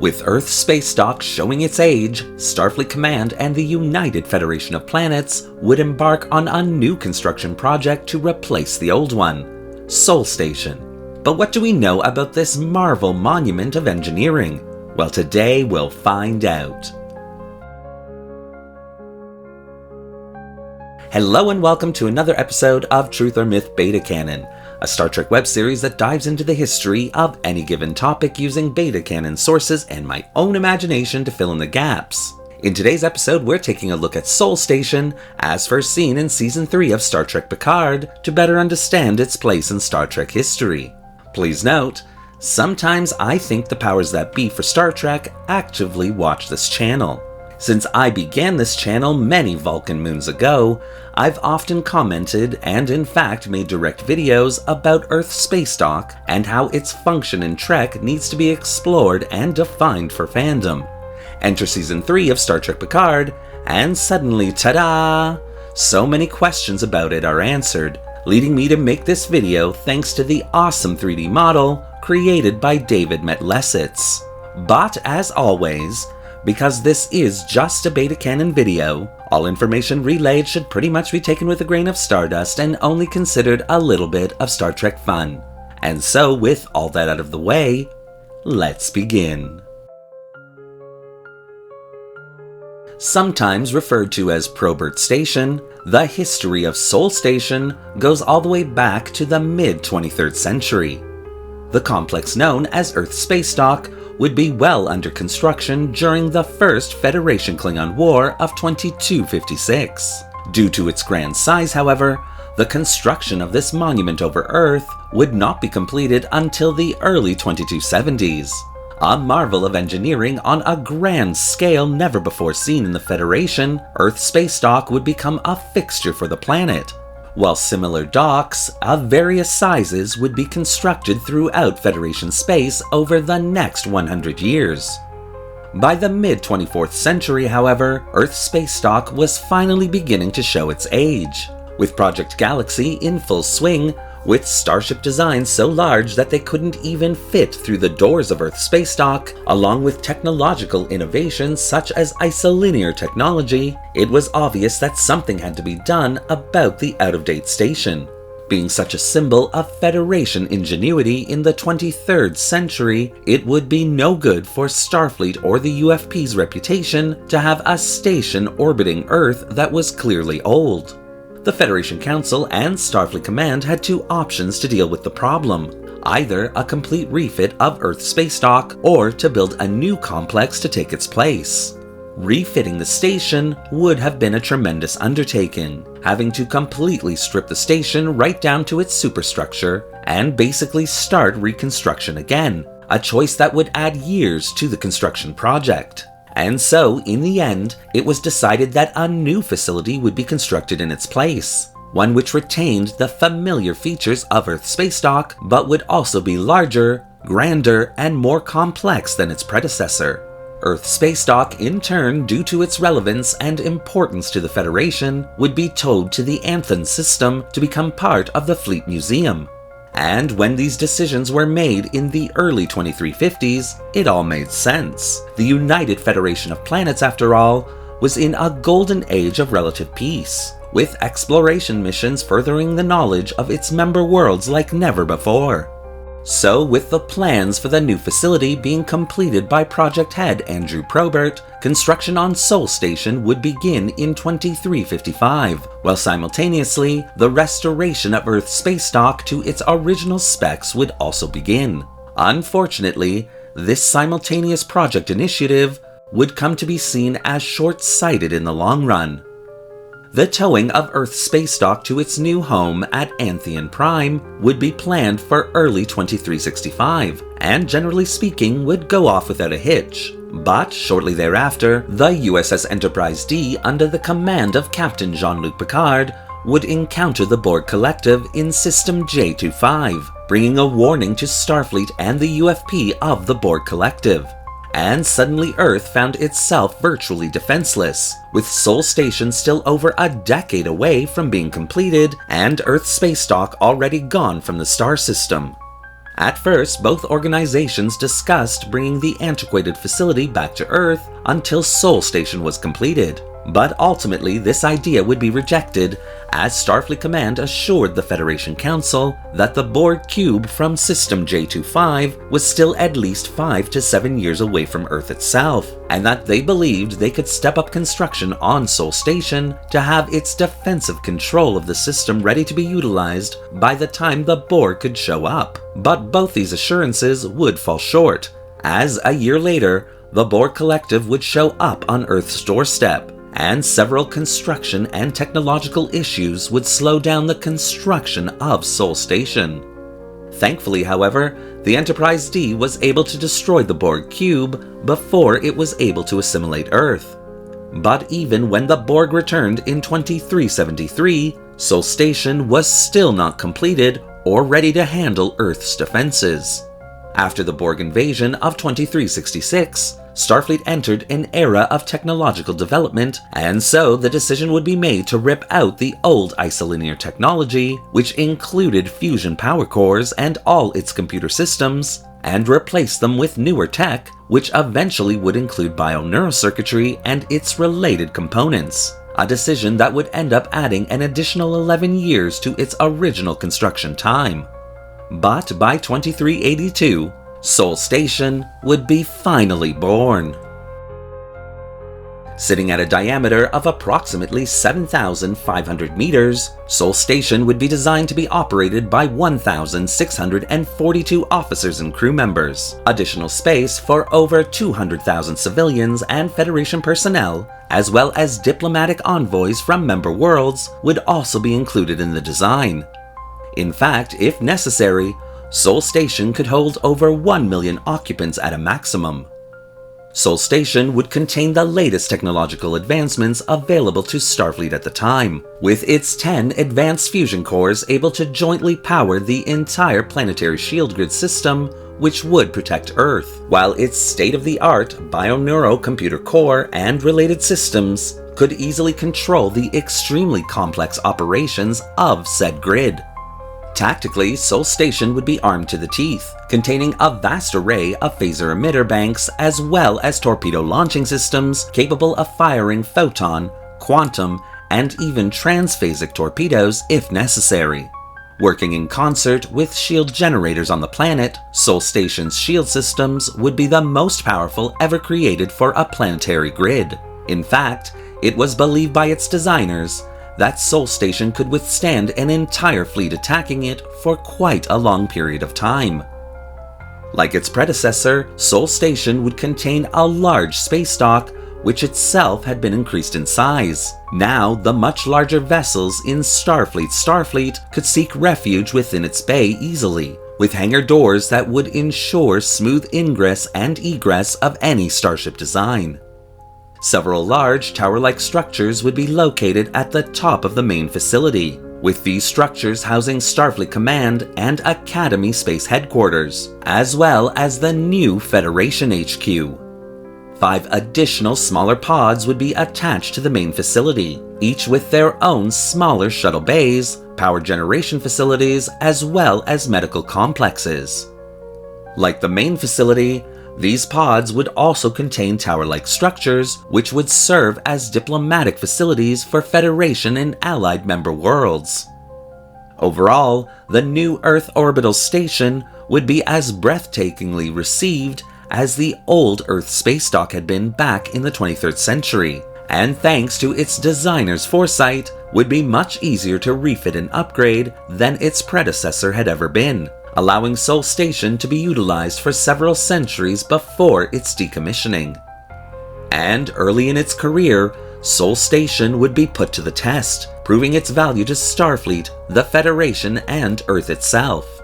With Earth's space dock showing its age, Starfleet Command and the United Federation of Planets would embark on a new construction project to replace the old one, Sol Station. But what do we know about this marvel monument of engineering? Well, today we'll find out. Hello and welcome to another episode of Truth or Myth Beta Canon, a Star Trek web series that dives into the history of any given topic using beta canon sources and my own imagination to fill in the gaps. In today's episode, we're taking a look at Sol Station, as first seen in Season 3 of Star Trek Picard, to better understand its place in Star Trek history. Please note, sometimes I think the powers that be for Star Trek actively watch this channel. Since I began this channel many Vulcan moons ago, I've often commented and in fact made direct videos about Earth's space dock and how its function in Trek needs to be explored and defined for fandom. Enter Season 3 of Star Trek Picard, and suddenly, ta-da! So many questions about it are answered, leading me to make this video thanks to the awesome 3D model created by David Metlesitz. But as always, because this is just a beta canon video, all information relayed should pretty much be taken with a grain of stardust and only considered a little bit of Star Trek fun. And so, with all that out of the way, let's begin. Sometimes referred to as Probert Station, the history of Sol Station goes all the way back to the mid-23rd century. The complex known as Earth's Space Dock would be well under construction during the First Federation-Klingon War of 2256. Due to its grand size, however, the construction of this monument over Earth would not be completed until the early 2270s. A marvel of engineering on a grand scale never before seen in the Federation, Earth's space dock would become a fixture for the planet, while similar docks of various sizes would be constructed throughout Federation space over the next 100 years. By the mid-24th century, however, Earth's space dock was finally beginning to show its age, with Project Galaxy in full swing, with starship designs so large that they couldn't even fit through the doors of Earth's space dock, along with technological innovations such as isolinear technology. It was obvious that something had to be done about the out-of-date station. Being such a symbol of Federation ingenuity in the 23rd century, it would be no good for Starfleet or the UFP's reputation to have a station orbiting Earth that was clearly old. The Federation Council and Starfleet Command had two options to deal with the problem: either a complete refit of Earth's space dock, or to build a new complex to take its place. Refitting the station would have been a tremendous undertaking, having to completely strip the station right down to its superstructure and basically start reconstruction again, a choice that would add years to the construction project. And so, in the end, it was decided that a new facility would be constructed in its place, one which retained the familiar features of Earth's space dock, but would also be larger, grander, and more complex than its predecessor. Earth's space dock, in turn, due to its relevance and importance to the Federation, would be towed to the Anthem system to become part of the Fleet Museum. And when these decisions were made in the early 2350s, it all made sense. The United Federation of Planets, after all, was in a golden age of relative peace, with exploration missions furthering the knowledge of its member worlds like never before. So, with the plans for the new facility being completed by project head Andrew Probert, construction on Sol Station would begin in 2355, while simultaneously, the restoration of Earth's space dock to its original specs would also begin. Unfortunately, this simultaneous project initiative would come to be seen as short-sighted in the long run. The towing of Earth's space dock to its new home at Anthean Prime would be planned for early 2365, and generally speaking would go off without a hitch. But shortly thereafter, the USS Enterprise D, under the command of Captain Jean-Luc Picard, would encounter the Borg Collective in System J25, bringing a warning to Starfleet and the UFP of the Borg Collective. And suddenly Earth found itself virtually defenseless, with Sol Station still over a decade away from being completed and Earth's space dock already gone from the star system. At first, both organizations discussed bringing the antiquated facility back to Earth until Sol Station was completed. But ultimately, this idea would be rejected, as Starfleet Command assured the Federation Council that the Borg cube from System J25 was still at least 5 to 7 years away from Earth itself, and that they believed they could step up construction on Sol Station to have its defensive control of the system ready to be utilized by the time the Borg could show up. But both these assurances would fall short, as a year later, the Borg Collective would show up on Earth's doorstep, and several construction and technological issues would slow down the construction of Sol Station. Thankfully, however, the Enterprise D was able to destroy the Borg cube before it was able to assimilate Earth. But even when the Borg returned in 2373, Sol Station was still not completed or ready to handle Earth's defenses. After the Borg invasion of 2366, Starfleet entered an era of technological development, and so the decision would be made to rip out the old isolinear technology, which included fusion power cores and all its computer systems, and replace them with newer tech, which eventually would include bioneural and its related components, a decision that would end up adding an additional 11 years to its original construction time. But by 2382, Sol Station would be finally born. Sitting at a diameter of approximately 7,500 meters, Sol Station would be designed to be operated by 1,642 officers and crew members. Additional space for over 200,000 civilians and Federation personnel, as well as diplomatic envoys from member worlds, would also be included in the design. In fact, if necessary, Sol Station could hold over 1 million occupants at a maximum. Sol Station would contain the latest technological advancements available to Starfleet at the time, with its 10 advanced fusion cores able to jointly power the entire planetary shield grid system, which would protect Earth, while its state-of-the-art bioneural computer core and related systems could easily control the extremely complex operations of said grid. Tactically, Sol Station would be armed to the teeth, containing a vast array of phaser emitter banks as well as torpedo launching systems capable of firing photon, quantum, and even transphasic torpedoes if necessary. Working in concert with shield generators on the planet, Sol Station's shield systems would be the most powerful ever created for a planetary grid. In fact, it was believed by its designers that Sol Station could withstand an entire fleet attacking it for quite a long period of time. Like its predecessor, Sol Station would contain a large space dock, which itself had been increased in size. Now, the much larger vessels in Starfleet could seek refuge within its bay easily, with hangar doors that would ensure smooth ingress and egress of any starship design. Several large tower-like structures would be located at the top of the main facility, with these structures housing Starfleet Command and Academy Space Headquarters, as well as the new Federation HQ. 5 additional smaller pods would be attached to the main facility, each with their own smaller shuttle bays, power generation facilities, as well as medical complexes. Like the main facility, these pods would also contain tower-like structures, which would serve as diplomatic facilities for Federation and Allied member worlds. Overall, the new Earth orbital station would be as breathtakingly received as the old Earth space dock had been back in the 23rd century, and thanks to its designer's foresight, would be much easier to refit and upgrade than its predecessor had ever been, allowing Sol Station to be utilized for several centuries before its decommissioning. And early in its career, Sol Station would be put to the test, proving its value to Starfleet, the Federation, and Earth itself.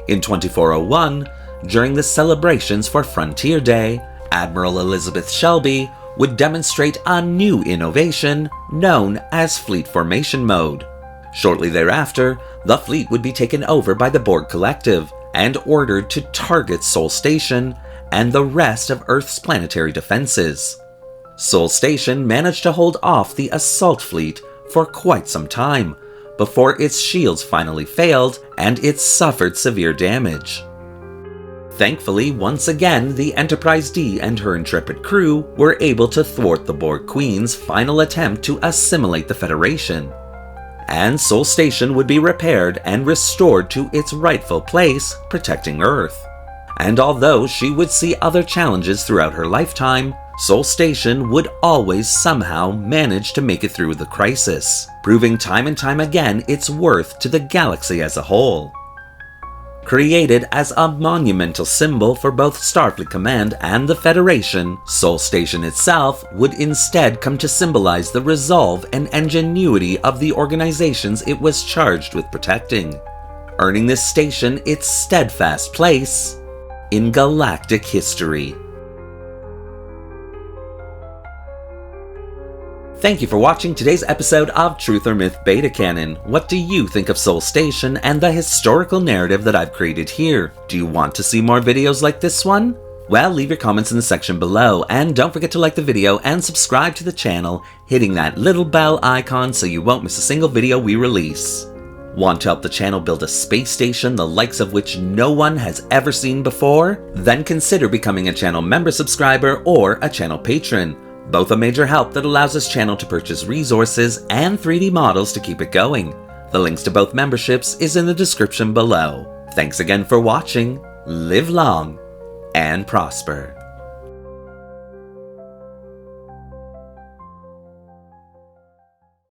In 2401, during the celebrations for Frontier Day, Admiral Elizabeth Shelby would demonstrate a new innovation known as Fleet Formation Mode. Shortly thereafter, the fleet would be taken over by the Borg Collective and ordered to target Sol Station and the rest of Earth's planetary defenses. Sol Station managed to hold off the assault fleet for quite some time, before its shields finally failed and it suffered severe damage. Thankfully, once again, the Enterprise D and her intrepid crew were able to thwart the Borg Queen's final attempt to assimilate the Federation. And Sol Station would be repaired and restored to its rightful place, protecting Earth. And although she would see other challenges throughout her lifetime, Sol Station would always somehow manage to make it through the crisis, proving time and time again its worth to the galaxy as a whole. Created as a monumental symbol for both Starfleet Command and the Federation, Sol Station itself would instead come to symbolize the resolve and ingenuity of the organizations it was charged with protecting, earning this station its steadfast place in galactic history. Thank you for watching today's episode of Truth or Myth Beta Canon. What do you think of Sol Station and the historical narrative that I've created here? Do you want to see more videos like this one? Well, leave your comments in the section below, and don't forget to like the video and subscribe to the channel, hitting that little bell icon so you won't miss a single video we release. Want to help the channel build a space station the likes of which no one has ever seen before? Then consider becoming a channel member subscriber or a channel patron. Both a major help that allows this channel to purchase resources and 3D models to keep it going. The links to both memberships is in the description below. Thanks again for watching, live long, and prosper.